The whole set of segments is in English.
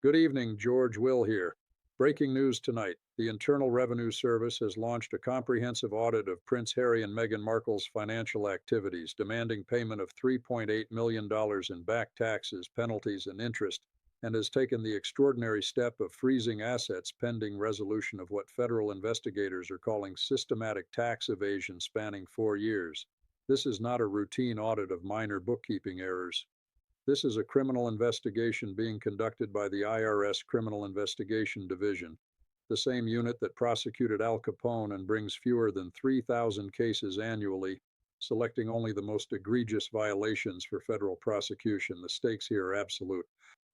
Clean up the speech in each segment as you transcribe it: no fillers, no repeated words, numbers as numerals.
Good evening, George Will here. Breaking news tonight. The Internal Revenue Service has launched a comprehensive audit of Prince Harry and Meghan Markle's financial activities, demanding payment of $3.8 million in back taxes, penalties, and interest, and has taken the extraordinary step of freezing assets pending resolution of what federal investigators are calling systematic tax evasion spanning 4 years. This is not a routine audit of minor bookkeeping errors. This is a criminal investigation being conducted by the IRS Criminal Investigation Division, the same unit that prosecuted Al Capone and brings fewer than 3,000 cases annually, selecting only the most egregious violations for federal prosecution. The stakes here are absolute.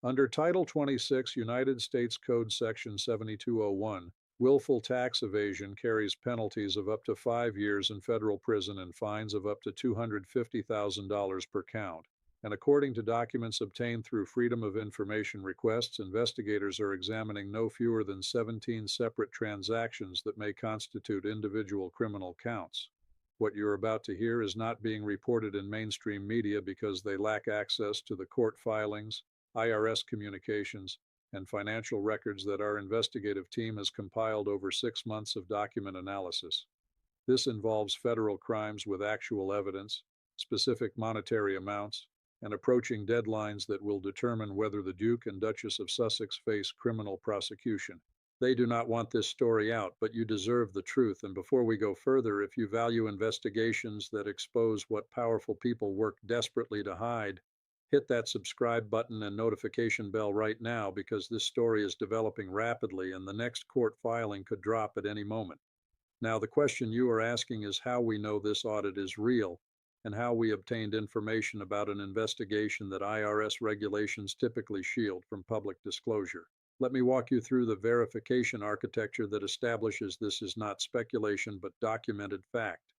Under Title 26 United States Code Section 7201, willful tax evasion carries penalties of up to 5 years in federal prison and fines of up to $250,000 per count. And according to documents obtained through Freedom of Information requests, investigators are examining no fewer than 17 separate transactions that may constitute individual criminal counts. What you're about to hear is not being reported in mainstream media because they lack access to the court filings, IRS communications, and financial records that our investigative team has compiled over 6 months of document analysis. This involves federal crimes with actual evidence, specific monetary amounts, and approaching deadlines that will determine whether the Duke and Duchess of Sussex face criminal prosecution. They do not want this story out, but you deserve the truth. And before we go further, if you value investigations that expose what powerful people work desperately to hide, hit that subscribe button and notification bell right now, because this story is developing rapidly and the next court filing could drop at any moment. Now, the question you are asking is how we know this audit is real, and how we obtained information about an investigation that IRS regulations typically shield from public disclosure. Let me walk you through the verification architecture that establishes this is not speculation but documented fact.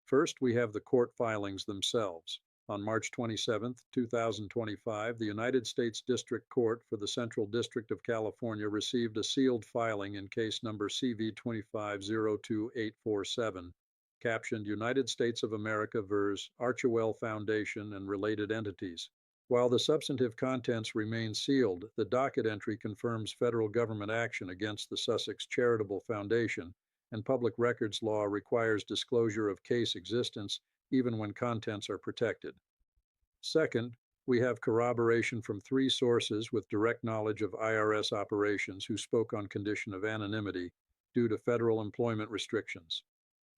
First, we have the court filings themselves. On March 27, 2025, the United States District Court for the Central District of California received a sealed filing in case number CV 2502847, captioned United States of America vs. Archewell Foundation and related entities. While the substantive contents remain sealed, the docket entry confirms federal government action against the Sussex Charitable Foundation, and public records law requires disclosure of case existence even when contents are protected. Second, we have corroboration from 3 sources with direct knowledge of IRS operations who spoke on condition of anonymity due to federal employment restrictions.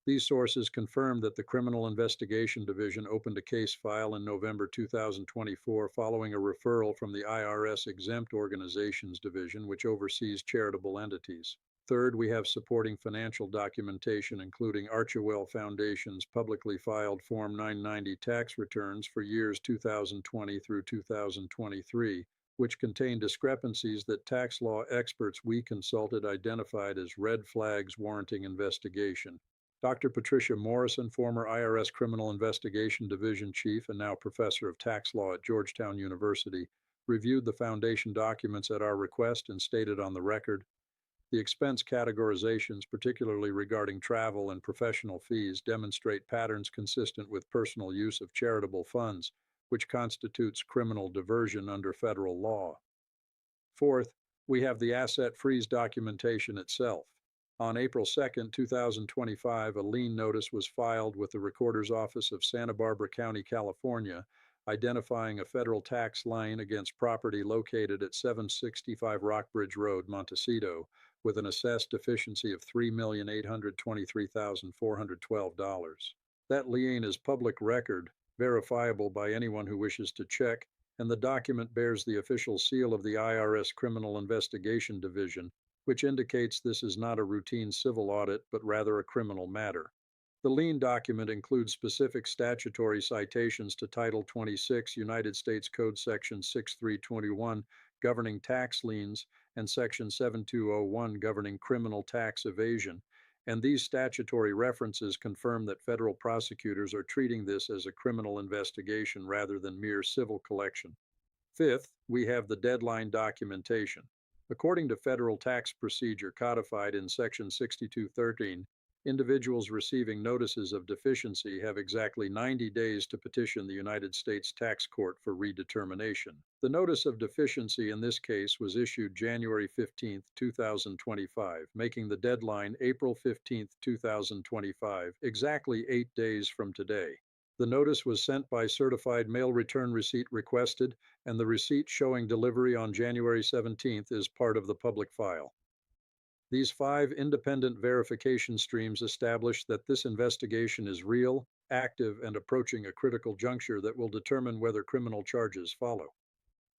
These sources confirmed that the Criminal Investigation Division opened a case file in November 2024 following a referral from the IRS Exempt Organizations Division, which oversees charitable entities. Third, we have supporting financial documentation, including Archewell Foundation's publicly filed Form 990 tax returns for years 2020 through 2023, which contain discrepancies that tax law experts we consulted identified as red flags warranting investigation. Dr. Patricia Morrison, former IRS Criminal Investigation Division Chief and now Professor of Tax Law at Georgetown University, reviewed the Foundation documents at our request and stated on the record, the expense categorizations, particularly regarding travel and professional fees, demonstrate patterns consistent with personal use of charitable funds, which constitutes criminal diversion under federal law. Fourth, we have the asset freeze documentation itself. On April 2, 2025, a lien notice was filed with the Recorder's Office of Santa Barbara County, California, identifying a federal tax lien against property located at 765 Rockbridge Road, Montecito, with an assessed deficiency of $3,823,412. That lien is public record, verifiable by anyone who wishes to check, and the document bears the official seal of the IRS Criminal Investigation Division, which indicates this is not a routine civil audit, but rather a criminal matter. The lien document includes specific statutory citations to Title 26 United States Code Section 6321 governing tax liens and Section 7201 governing criminal tax evasion, and these statutory references confirm that federal prosecutors are treating this as a criminal investigation rather than mere civil collection. Fifth, we have the deadline documentation. According to federal tax procedure codified in Section 6213, Individuals receiving notices of deficiency have exactly 90 days to petition the United States Tax Court for redetermination. The notice of deficiency in this case was issued January 15, 2025, making the deadline April 15, 2025, exactly 8 days from today. The notice was sent by certified mail return receipt requested, and the receipt showing delivery on January 17th is part of the public file. These 5 independent verification streams establish that this investigation is real, active, and approaching a critical juncture that will determine whether criminal charges follow.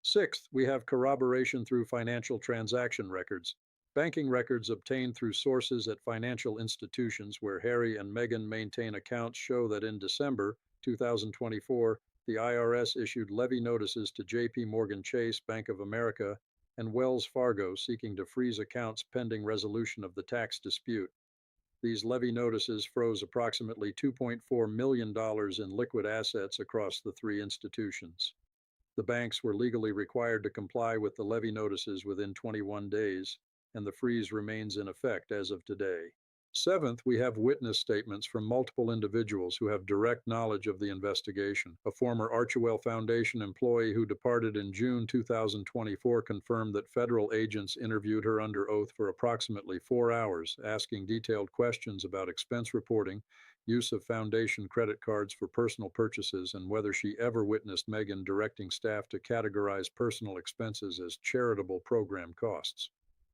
Sixth, we have corroboration through financial transaction records. Banking records obtained through sources at financial institutions where Harry and Meghan maintain accounts show that in December 2024, the IRS issued levy notices to JP Morgan Chase, Bank of America, and Wells Fargo seeking to freeze accounts pending resolution of the tax dispute. These levy notices froze approximately $2.4 million in liquid assets across the 3 institutions. The banks were legally required to comply with the levy notices within 21 days, and the freeze remains in effect as of today. Seventh, we have witness statements from multiple individuals who have direct knowledge of the investigation. A former Archewell Foundation employee who departed in June 2024 confirmed that federal agents interviewed her under oath for approximately 4 hours, asking detailed questions about expense reporting, use of foundation credit cards for personal purchases, and whether she ever witnessed Meghan directing staff to categorize personal expenses as charitable program costs.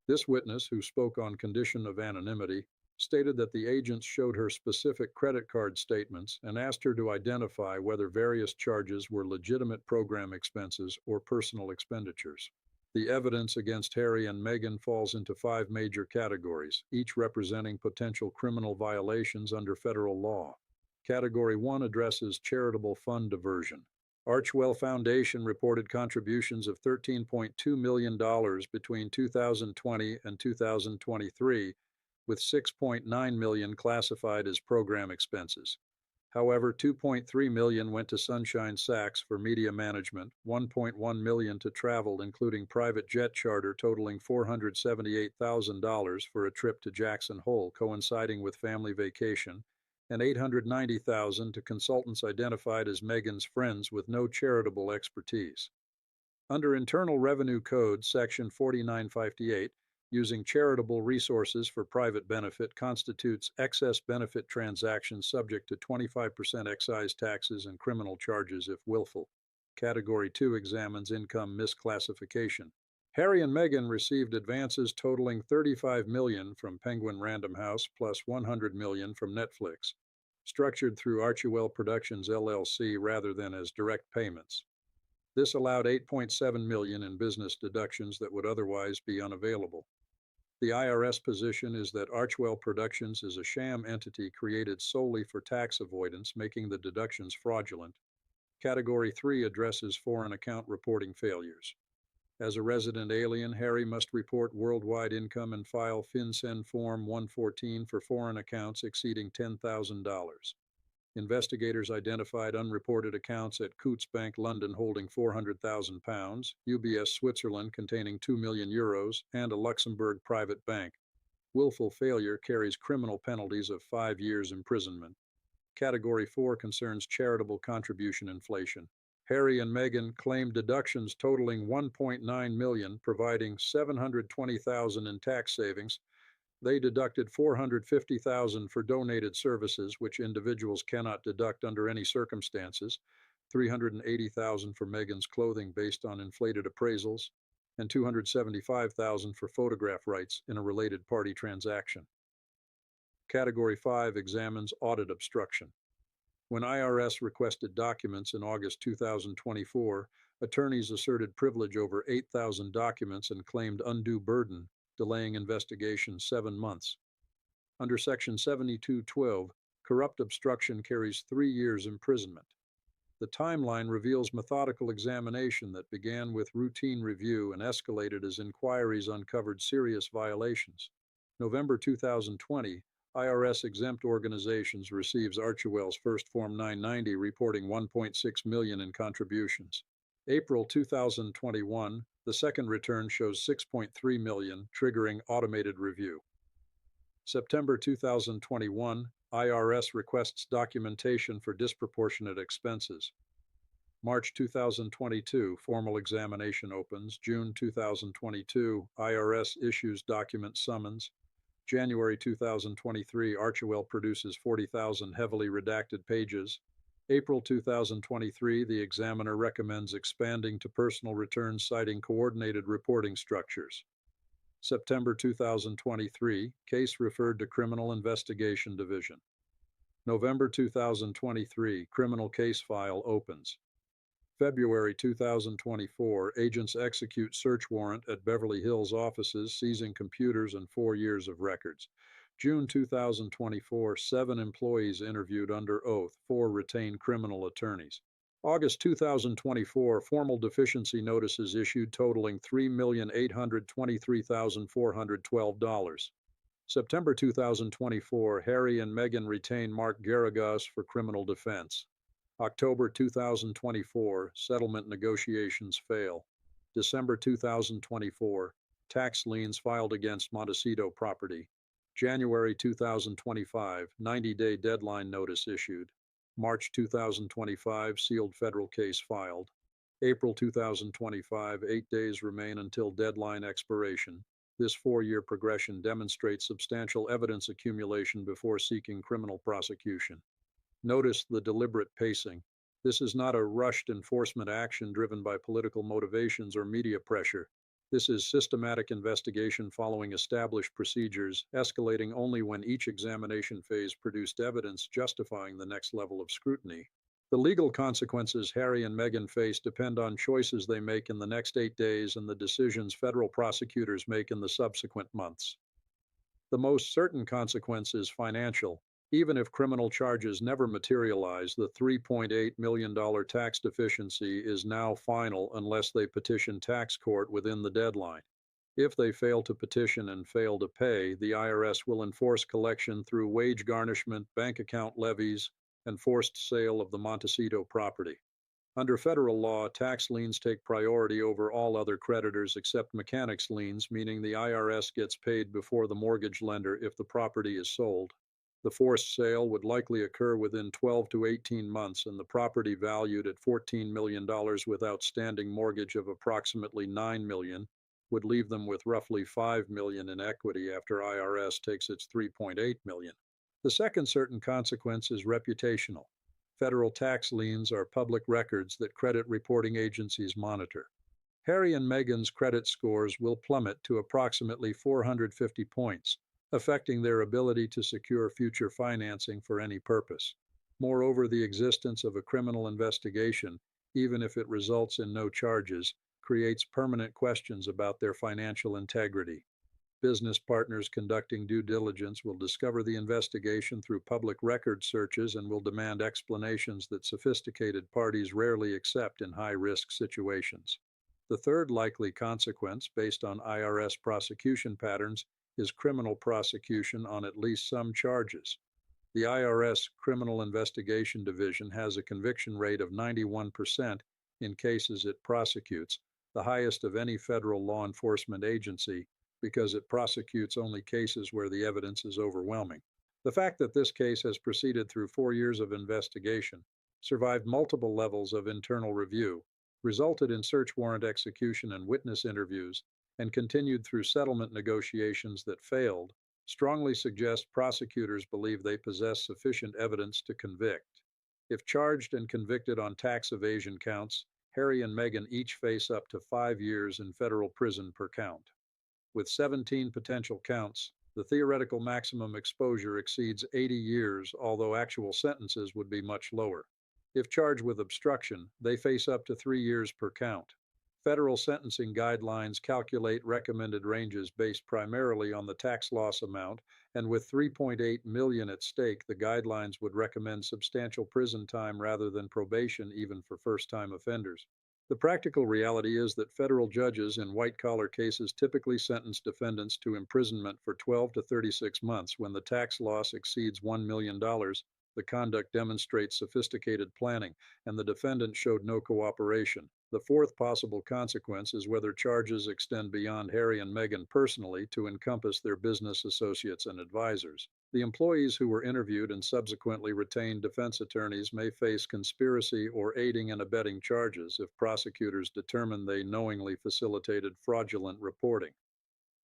This witness, who spoke on condition of anonymity, stated that the agents showed her specific credit card statements and asked her to identify whether various charges were legitimate program expenses or personal expenditures. The evidence against Harry and Meghan falls into 5 major categories, each representing potential criminal violations under federal law. Category 1 addresses charitable fund diversion. Archewell Foundation reported contributions of $13.2 million between 2020 and 2023, with $6.9 million classified as program expenses. However, $2.3 million went to Sunshine Sachs for media management, $1.1 million to travel, including private jet charter totaling $478,000 for a trip to Jackson Hole coinciding with family vacation, and $890,000 to consultants identified as Meghan's friends with no charitable expertise. Under Internal Revenue Code, Section 4958, using charitable resources for private benefit constitutes excess benefit transactions subject to 25% excise taxes and criminal charges if willful. Category 2 examines income misclassification. Harry and Meghan received advances totaling $35 million from Penguin Random House plus $100 million from Netflix, structured through Archewell Productions LLC rather than as direct payments. This allowed $8.7 million in business deductions that would otherwise be unavailable. The IRS position is that Archewell Productions is a sham entity created solely for tax avoidance, making the deductions fraudulent. Category 3 addresses foreign account reporting failures. As a resident alien, Harry must report worldwide income and file FinCEN Form 114 for foreign accounts exceeding $10,000. Investigators identified unreported accounts at Coutts Bank London holding £400,000, UBS Switzerland containing €2 million, and a Luxembourg private bank. Willful failure carries criminal penalties of 5 years imprisonment. Category 4 concerns charitable contribution inflation. Harry and Meghan claimed deductions totaling $1.9 million, providing $720,000 in tax savings. They deducted $450,000 for donated services, which individuals cannot deduct under any circumstances, $380,000 for Meghan's clothing based on inflated appraisals, and $275,000 for photograph rights in a related party transaction. Category 5 examines audit obstruction. When IRS requested documents in August 2024, attorneys asserted privilege over 8,000 documents and claimed undue burden, delaying investigation 7 months. Under Section 7212, corrupt obstruction carries 3 years imprisonment. The timeline reveals methodical examination that began with routine review and escalated as inquiries uncovered serious violations. November 2020, IRS exempt organizations receives Archewell's first Form 990 reporting $1.6 million in contributions. April 2021, the second return shows $6.3 million, triggering automated review. September 2021, IRS requests documentation for disproportionate expenses. March 2022, formal examination opens. June 2022, IRS issues document summons. January 2023, Archewell produces 40,000 heavily redacted pages. April 2023, the examiner recommends expanding to personal returns citing coordinated reporting structures. September 2023, case referred to Criminal Investigation Division. November 2023, criminal case file opens. February 2024, agents execute search warrant at Beverly Hills offices, seizing computers and 4 years of records. June 2024, 7 employees interviewed under oath, 4 retained criminal attorneys. August 2024, formal deficiency notices issued totaling $3,823,412. September 2024, Harry and Meghan retain Mark Garagos for criminal defense. October 2024, settlement negotiations fail. December 2024, tax liens filed against Montecito property. January 2025, 90-day deadline notice issued. March 2025, sealed federal case filed. April 2025, 8 days remain until deadline expiration. This 4-year progression demonstrates substantial evidence accumulation before seeking criminal prosecution. Notice the deliberate pacing. This is not a rushed enforcement action driven by political motivations or media pressure. This is systematic investigation following established procedures, escalating only when each examination phase produced evidence justifying the next level of scrutiny. The legal consequences Harry and Meghan face depend on choices they make in the next 8 days and the decisions federal prosecutors make in the subsequent months. The most certain consequence is financial. Even if criminal charges never materialize, the $3.8 million tax deficiency is now final unless they petition tax court within the deadline. If they fail to petition and fail to pay, the IRS will enforce collection through wage garnishment, bank account levies, and forced sale of the Montecito property. Under federal law, tax liens take priority over all other creditors except mechanics liens, meaning the IRS gets paid before the mortgage lender if the property is sold. The forced sale would likely occur within 12 to 18 months, and the property valued at $14 million with outstanding mortgage of approximately $9 million would leave them with roughly $5 million in equity after IRS takes its $3.8 million. The second certain consequence is reputational. Federal tax liens are public records that credit reporting agencies monitor. Harry and Meghan's credit scores will plummet to approximately 450 points, affecting their ability to secure future financing for any purpose. Moreover, the existence of a criminal investigation, even if it results in no charges, creates permanent questions about their financial integrity. Business partners conducting due diligence will discover the investigation through public record searches and will demand explanations that sophisticated parties rarely accept in high-risk situations. The third likely consequence, based on IRS prosecution patterns, is criminal prosecution on at least some charges. The IRS Criminal Investigation Division has a conviction rate of 91% in cases it prosecutes, the highest of any federal law enforcement agency, because it prosecutes only cases where the evidence is overwhelming. The fact that this case has proceeded through 4 years of investigation, survived multiple levels of internal review, resulted in search warrant execution and witness interviews, and continued through settlement negotiations that failed, strongly suggest prosecutors believe they possess sufficient evidence to convict. If charged and convicted on tax evasion counts, Harry and Meghan each face up to 5 years in federal prison per count. With 17 potential counts, the theoretical maximum exposure exceeds 80 years, although actual sentences would be much lower. If charged with obstruction, they face up to 3 years per count. Federal sentencing guidelines calculate recommended ranges based primarily on the tax loss amount, and with $3.8 million at stake, the guidelines would recommend substantial prison time rather than probation even for first-time offenders. The practical reality is that federal judges in white-collar cases typically sentence defendants to imprisonment for 12 to 36 months when the tax loss exceeds $1 million, The conduct demonstrates sophisticated planning, and the defendant showed no cooperation. The fourth possible consequence is whether charges extend beyond Harry and Meghan personally to encompass their business associates and advisors. The employees who were interviewed and subsequently retained defense attorneys may face conspiracy or aiding and abetting charges if prosecutors determine they knowingly facilitated fraudulent reporting.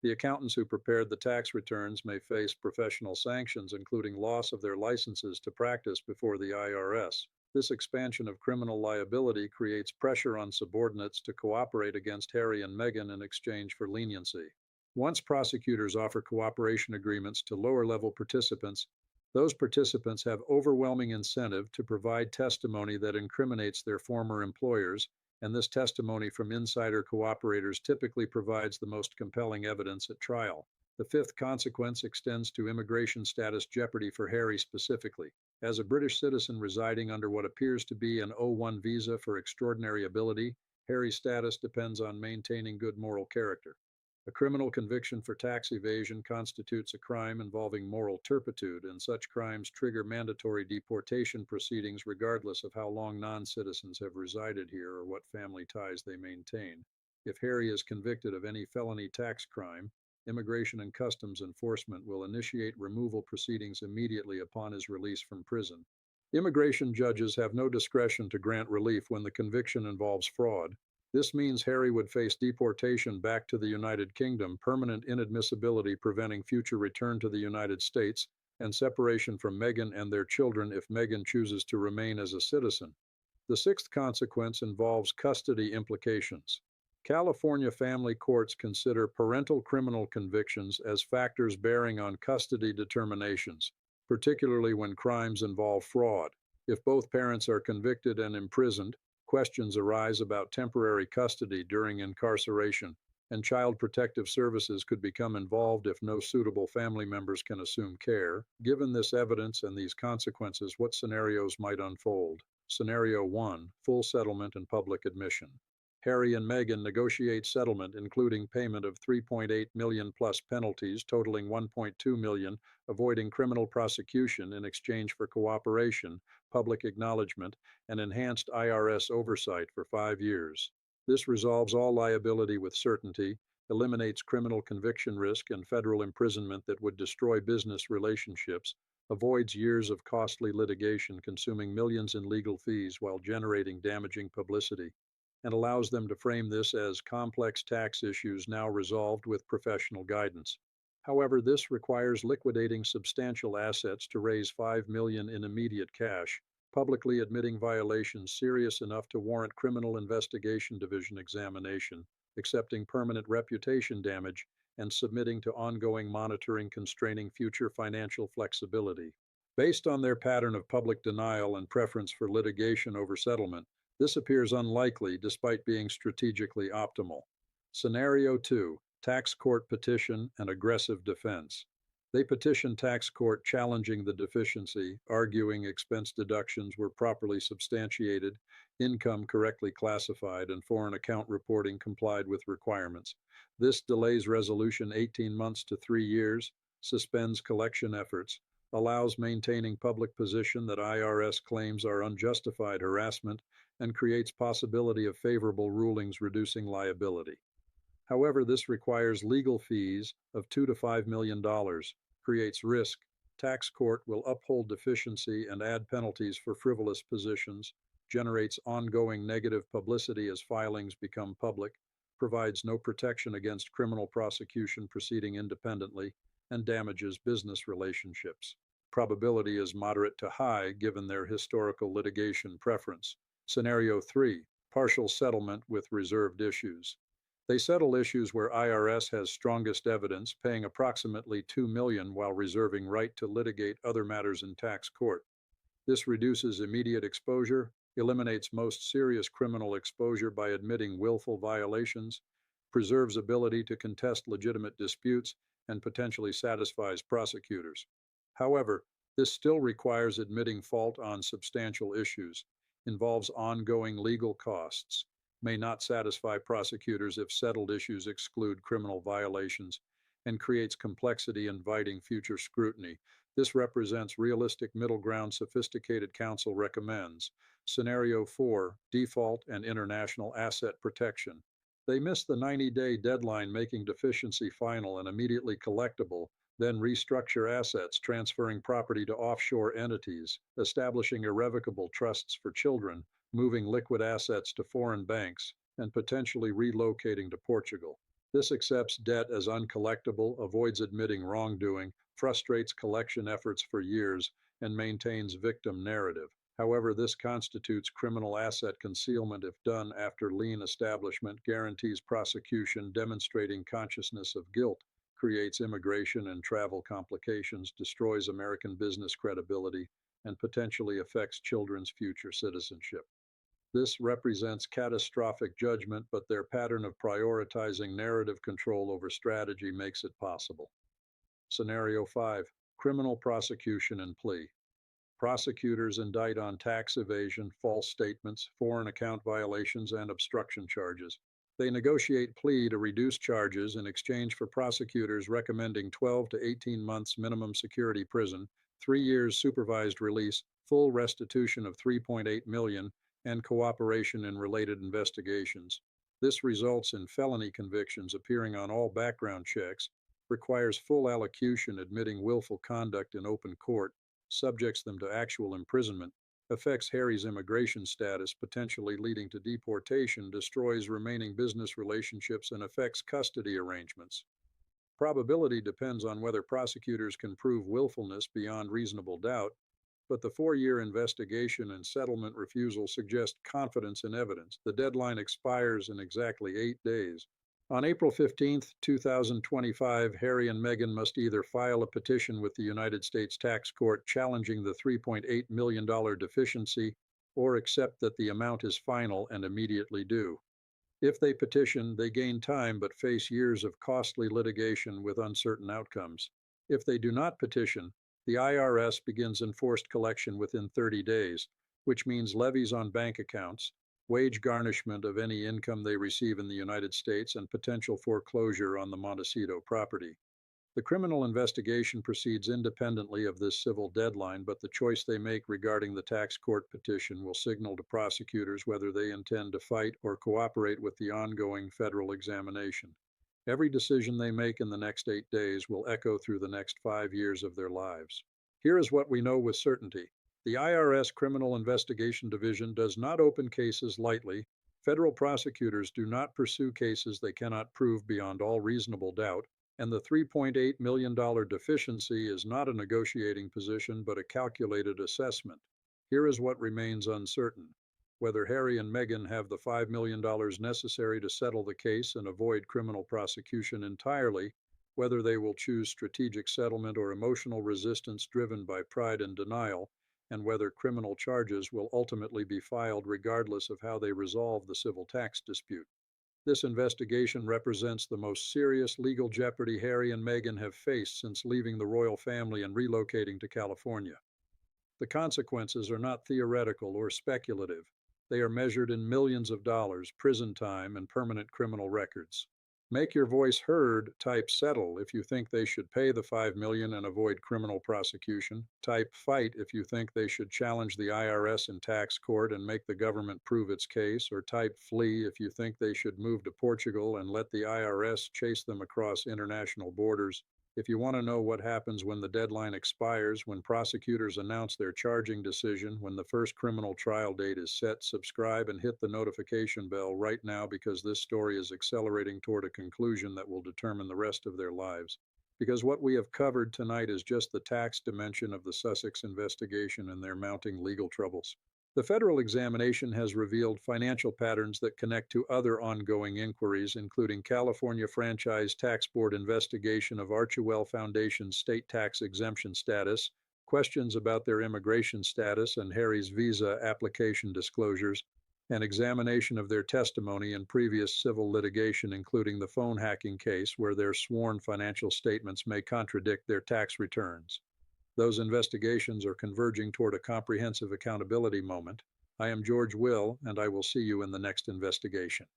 The accountants who prepared the tax returns may face professional sanctions, including loss of their licenses to practice before the IRS. This expansion of criminal liability creates pressure on subordinates to cooperate against Harry and Meghan in exchange for leniency. Once prosecutors offer cooperation agreements to lower-level participants, those participants have overwhelming incentive to provide testimony that incriminates their former employers, and this testimony from insider cooperators typically provides the most compelling evidence at trial. The fifth consequence extends to immigration status jeopardy for Harry specifically. As a British citizen residing under what appears to be an O1 visa for extraordinary ability, Harry's status depends on maintaining good moral character. A criminal conviction for tax evasion constitutes a crime involving moral turpitude, and such crimes trigger mandatory deportation proceedings regardless of how long non-citizens have resided here or what family ties they maintain. If Harry is convicted of any felony tax crime, Immigration and Customs Enforcement will initiate removal proceedings immediately upon his release from prison. Immigration judges have no discretion to grant relief when the conviction involves fraud. This means Harry would face deportation back to the United Kingdom, permanent inadmissibility preventing future return to the United States, and separation from Meghan and their children if Meghan chooses to remain as a citizen. The sixth consequence involves custody implications. California family courts consider parental criminal convictions as factors bearing on custody determinations, particularly when crimes involve fraud. If both parents are convicted and imprisoned, questions arise about temporary custody during incarceration, and Child Protective Services could become involved if no suitable family members can assume care. Given this evidence and these consequences, what scenarios might unfold? Scenario 1: full settlement and public admission. Harry and Meghan negotiate settlement, including payment of $3.8 million plus penalties totaling $1.2 million, avoiding criminal prosecution in exchange for cooperation, public acknowledgement, and enhanced IRS oversight for 5 years. This resolves all liability with certainty, eliminates criminal conviction risk and federal imprisonment that would destroy business relationships, avoids years of costly litigation consuming millions in legal fees while generating damaging publicity, and allows them to frame this as complex tax issues now resolved with professional guidance. However, this requires liquidating substantial assets to raise $5 million in immediate cash, publicly admitting violations serious enough to warrant criminal investigation division examination, accepting permanent reputation damage, and submitting to ongoing monitoring constraining future financial flexibility. Based on their pattern of public denial and preference for litigation over settlement, this appears unlikely despite being strategically optimal. Scenario 2: tax court petition and aggressive defense. They petition tax court challenging the deficiency, arguing expense deductions were properly substantiated, income correctly classified, and foreign account reporting complied with requirements. This delays resolution 18 months to 3 years, suspends collection efforts, allows maintaining public position that IRS claims are unjustified harassment, and creates possibility of favorable rulings reducing liability. However, this requires legal fees of $2 to $5 million, creates risk, tax court will uphold deficiency and add penalties for frivolous positions, generates ongoing negative publicity as filings become public, provides no protection against criminal prosecution proceeding independently, and damages business relationships. Probability is moderate to high given their historical litigation preference. Scenario 3: partial settlement with reserved issues. They settle issues where IRS has strongest evidence, paying approximately $2 million while reserving right to litigate other matters in tax court. This reduces immediate exposure, eliminates most serious criminal exposure by admitting willful violations, preserves ability to contest legitimate disputes, and potentially satisfies prosecutors. However, this still requires admitting fault on substantial issues, involves ongoing legal costs, may not satisfy prosecutors if settled issues exclude criminal violations, and creates complexity inviting future scrutiny. This represents realistic middle ground sophisticated counsel recommends. Scenario 4, default and international asset protection. They miss the 90-day deadline, making deficiency final and immediately collectible, then restructure assets, transferring property to offshore entities, establishing irrevocable trusts for children, moving liquid assets to foreign banks, and potentially relocating to Portugal. This accepts debt as uncollectible, avoids admitting wrongdoing, frustrates collection efforts for years, and maintains victim narrative. However, this constitutes criminal asset concealment if done after lien establishment, guarantees prosecution, demonstrating consciousness of guilt, creates immigration and travel complications, destroys American business credibility, and potentially affects children's future citizenship. This represents catastrophic judgment, but their pattern of prioritizing narrative control over strategy makes it possible. Scenario 5, criminal prosecution and plea. Prosecutors indict on tax evasion, false statements, foreign account violations, and obstruction charges. They negotiate plea to reduce charges in exchange for prosecutors recommending 12 to 18 months minimum security prison, 3 years supervised release, full restitution of $3.8 million, and cooperation in related investigations. This results in felony convictions appearing on all background checks, requires full allocution admitting willful conduct in open court, subjects them to actual imprisonment, affects Harry's immigration status, potentially leading to deportation, destroys remaining business relationships, and affects custody arrangements. Probability depends on whether prosecutors can prove willfulness beyond reasonable doubt, but the 4-year investigation and settlement refusal suggest confidence in evidence. The deadline expires in exactly 8 days. On April 15, 2025, Harry and Meghan must either file a petition with the United States Tax Court challenging the $3.8 million deficiency or accept that the amount is final and immediately due. If they petition, they gain time but face years of costly litigation with uncertain outcomes. If they do not petition, the IRS begins enforced collection within 30 days, which means levies on bank accounts, wage garnishment of any income they receive in the United States, and potential foreclosure on the Montecito property. The criminal investigation proceeds independently of this civil deadline, but the choice they make regarding the tax court petition will signal to prosecutors whether they intend to fight or cooperate with the ongoing federal examination. Every decision they make in the next 8 days will echo through the next 5 years of their lives. Here is what we know with certainty. The IRS Criminal Investigation Division does not open cases lightly. Federal prosecutors do not pursue cases they cannot prove beyond all reasonable doubt, and the $3.8 million deficiency is not a negotiating position but a calculated assessment. Here is what remains uncertain: whether Harry and Meghan have the $5 million necessary to settle the case and avoid criminal prosecution entirely, whether they will choose strategic settlement or emotional resistance driven by pride and denial, and whether criminal charges will ultimately be filed regardless of how they resolve the civil tax dispute. This investigation represents the most serious legal jeopardy Harry and Meghan have faced since leaving the royal family and relocating to California. The consequences are not theoretical or speculative. They are measured in millions of dollars, prison time, and permanent criminal records. Make your voice heard. Type settle if you think they should pay the $5 million and avoid criminal prosecution. Type fight if you think they should challenge the IRS in tax court and make the government prove its case. Or type flee if you think they should move to Portugal and let the IRS chase them across international borders. If you want to know what happens when the deadline expires, when prosecutors announce their charging decision, when the first criminal trial date is set, subscribe and hit the notification bell right now, because this story is accelerating toward a conclusion that will determine the rest of their lives. Because what we have covered tonight is just the tax dimension of the Sussex investigation and their mounting legal troubles. The federal examination has revealed financial patterns that connect to other ongoing inquiries, including California Franchise Tax Board investigation of Archewell Foundation's state tax exemption status, questions about their immigration status and Harry's visa application disclosures, an examination of their testimony in previous civil litigation, including the phone hacking case where their sworn financial statements may contradict their tax returns. Those investigations are converging toward a comprehensive accountability moment. I am George Will, and I will see you in the next investigation.